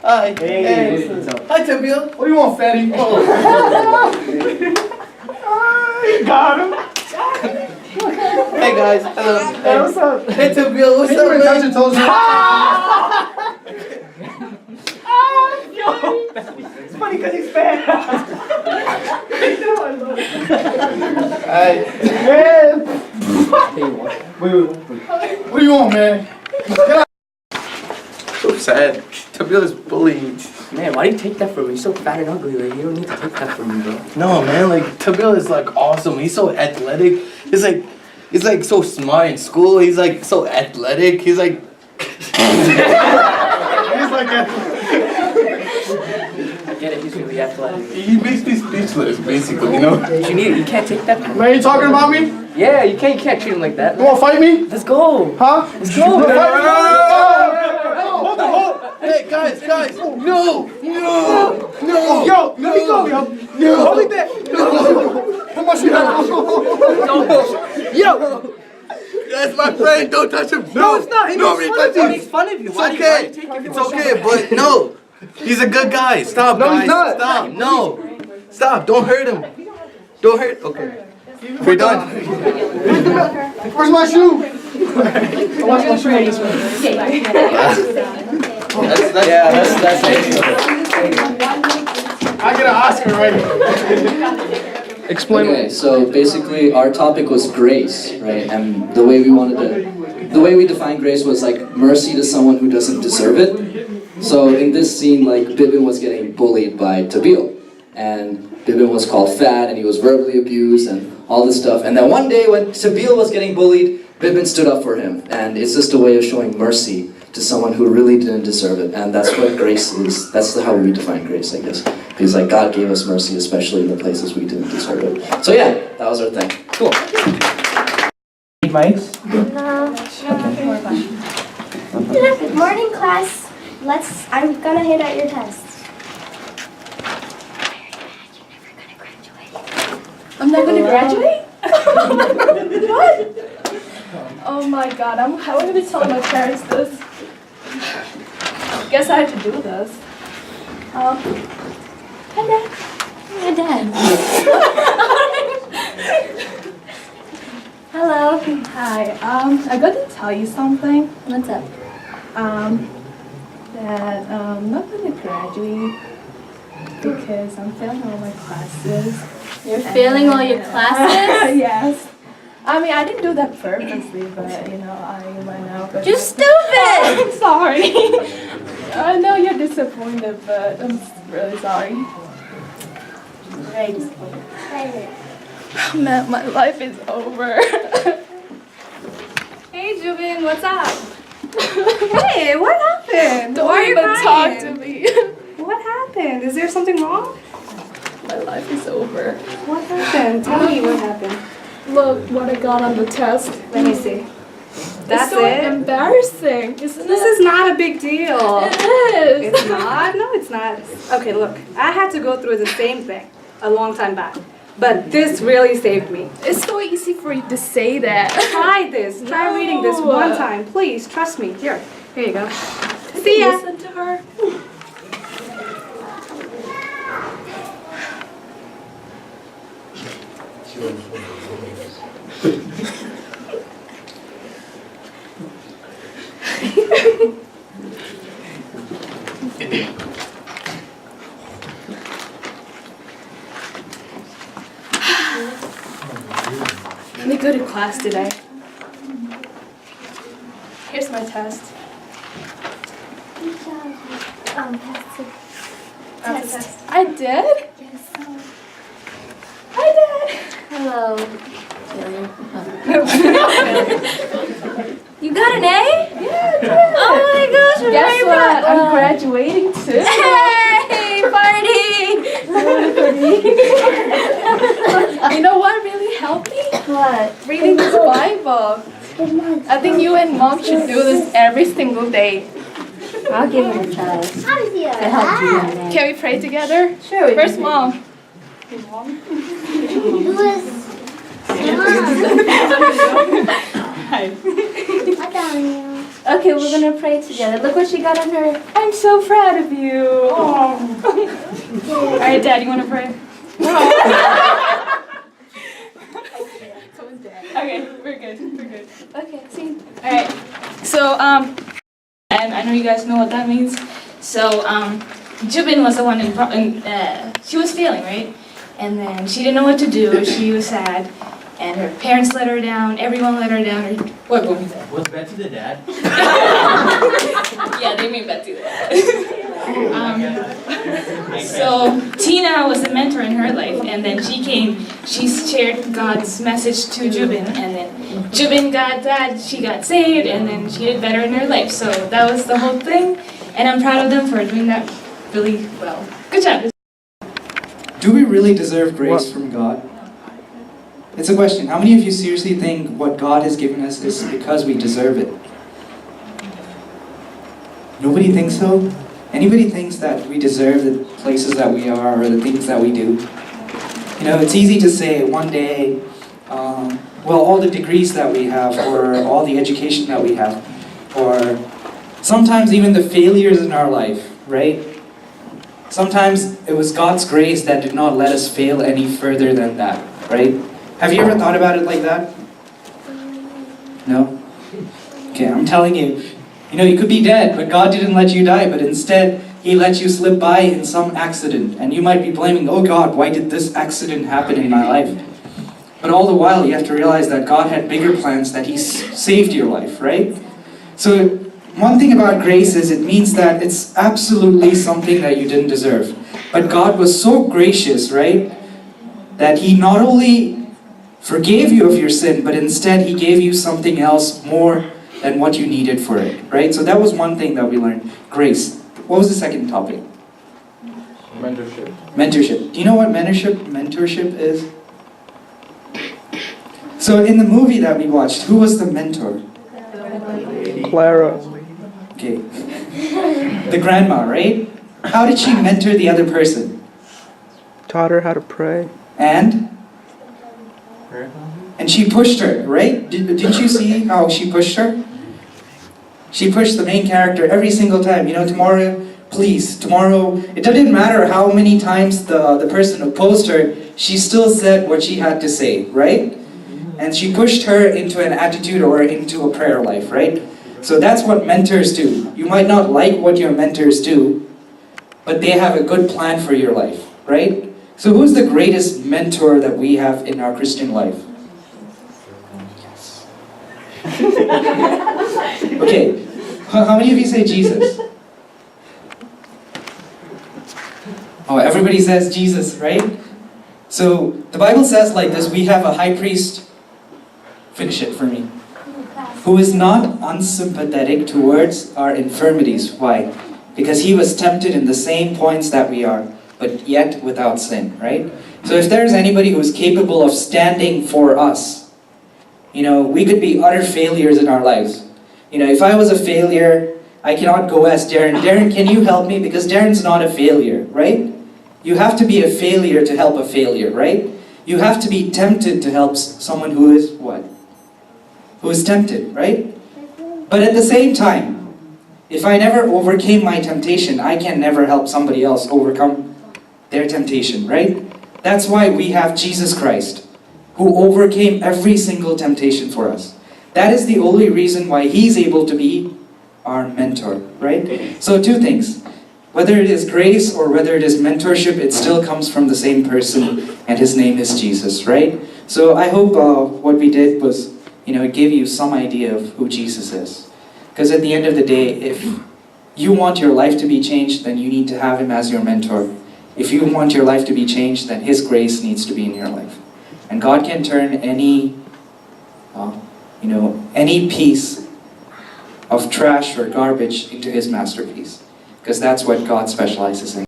Hi. Hey, what's up? Hi, Tabeel. What do you want, fatty? Oh. You got him. Hey, guys. Hello. Hey, what's up? Hey, Tabeel. What's up, Touch your man? toes. Yo, it's funny because he's fat. Hi. Man. Wait. What do you want, man? So sad. Tabeel is bullying. Man, why do you take that from me? You're so fat and ugly. Like, you don't need to take that from me, bro. No, man. Like, Tabeel is like awesome. He's so athletic. He's like so smart in school. He's like so athletic. He's like. He's like that. I get it, he's really athletic. He makes me speechless, basically. You know. You can't take that from me. Man, you talking about me? Yeah, you can't treat him like that. You wanna fight me? Let's go. Huh? Let's go. Hold on. Hey, guys. No. Yo, let me go, yo. Hold it there. Put my shit out. Yo. That's my friend. Don't touch him. No, it's not. He No, makes touch him. fun of you. It's Why do okay. you take it It's from okay, but no. He's a good guy. Stop, No, guys. he's not. Stop. No. Stop. Don't hurt him. Don't hurt. Okay. We're done. Where's my shoe? I lost my shoe on this one. That's I get an Oscar right here. Explain Okay, so basically our topic was grace, right? And the way we defined grace was like mercy to someone who doesn't deserve it. So in this scene, like Bibin was getting bullied by Tabeel, and Bibin was called fat, and he was verbally abused, and all this stuff. And then one day when Tabeel was getting bullied, Bibin stood up for him, and it's just a way of showing mercy to someone who really didn't deserve it. And that's what grace is. That's how we define grace, I guess. Because like God gave us mercy, especially in the places we didn't deserve it. So yeah, that was our thing. Cool. Need mics? No. Good morning, class. I'm gonna hand out your tests. I'm not gonna graduate? What? Oh my god, how am I gonna tell my parents this? Guess I have to do this. Hi, Dad. Hi, Dad. Hello. Hi. I got to tell you something. What's up? That I'm not gonna graduate because I'm failing all my classes. You're failing all your classes? Yes. I mean, I didn't do that purposely, but you know, I went out. You're stupid! I'm sorry. I know you're disappointed, but I'm really sorry. Right. Man, my life is over. Hey, Jubin, what's up? Hey, what happened? Don't Why are you even talk crying? to me. What happened? Is there something wrong? My life is over. What happened? Tell me what happened. Look what I got on the test. Let me see. That's it's so it? embarrassing, isn't This it? is not a big deal. It is. It's not? No, it's not. Okay, look. I had to go through the same thing a long time back. But this really saved me. It's so easy for you to say that. Try this. Try reading this No. one time. Please, trust me. Here you go. See ya. Listen to her. Let me go to class today. Here's my test. Test. I did? Yes. I did. Hello. You got an A? Yeah, I did. Oh my gosh, I'm Guess very what? proud. I'm graduating too. Hey, party! You know what really helped me? What? Reading this Bible. I think you and Mom should do this every single day. I'll give him a test. To help you in there. Can we pray together? Sure. we First, can. Mom. Who is? Mom. Hi. What down you? Okay, we're gonna pray together. Look what she got on her. I'm so proud of you. All right, Dad, you wanna pray? Okay, we're good. We're good. Okay, see. All right. So and I know you guys know what that means. So Jubin was the one she was failing, right? And then she didn't know what to do. She was sad, and her parents let her down. Everyone let her down. What was that? Was Betsy the dad? Yeah, they made Betsy the dad. So Tina was a mentor in her life, and then she shared God's message to Jubin, and then Jubin got that, she got saved, and then she did better in her life. So that was the whole thing, and I'm proud of them for doing that really well. Good job. Do we really deserve grace from God? It's a question. How many of you seriously think what God has given us is because we deserve it? Nobody thinks so? Anybody thinks that we deserve the places that we are or the things that we do? You know, it's easy to say one day, well, all the degrees that we have, or all the education that we have, or sometimes even the failures in our life, right? Sometimes it was God's grace that did not let us fail any further than that, right? Have you ever thought about it like that? No? Okay, I'm telling you, you know, you could be dead, but God didn't let you die, but instead, He let you slip by in some accident. And you might be blaming, oh God, why did this accident happen in my life? But all the while, you have to realize that God had bigger plans, that He saved your life, right? So, one thing about grace is it means that it's absolutely something that you didn't deserve. But God was so gracious, right? That He not only forgave you of your sin, but instead He gave you something else more than what you needed for it, right? So that was one thing that we learned. Grace. What was the second topic? Mentorship. Mentorship. Do you know what mentorship is? So in the movie that we watched, who was the mentor? Clara. Okay. The grandma, right? How did she mentor the other person? Taught her how to pray. And she pushed her, right? Did you see how she pushed her? She pushed the main character every single time. You know, tomorrow, please, tomorrow. It didn't matter how many times the person opposed her, she still said what she had to say, right? And she pushed her into an attitude or into a prayer life, right? So that's what mentors do. You might not like what your mentors do, but they have a good plan for your life, right? So who's the greatest mentor that we have in our Christian life? Okay, how many of you say Jesus? Oh, everybody says Jesus, right? So the Bible says like this, we have a high priest, finish it for me, who is not unsympathetic towards our infirmities. Why? Because He was tempted in the same points that we are, but yet without sin, right? So if there's anybody who's capable of standing for us, you know, we could be utter failures in our lives. You know, if I was a failure, I cannot go ask Darren, Darren, can you help me? Because Darren's not a failure, right? You have to be a failure to help a failure, right? You have to be tempted to help someone who is what? Who is tempted, right? But at the same time, if I never overcame my temptation, I can never help somebody else overcome their temptation, right? That's why we have Jesus Christ, who overcame every single temptation for us. That is the only reason why He's able to be our mentor, right? So two things. Whether it is grace or whether it is mentorship, it still comes from the same person, and His name is Jesus, right? So I hope what we did was, you know, give you some idea of who Jesus is. Because at the end of the day, if you want your life to be changed, then you need to have Him as your mentor. If you want your life to be changed, then His grace needs to be in your life. And God can turn any piece of trash or garbage into His masterpiece. Because that's what God specializes in.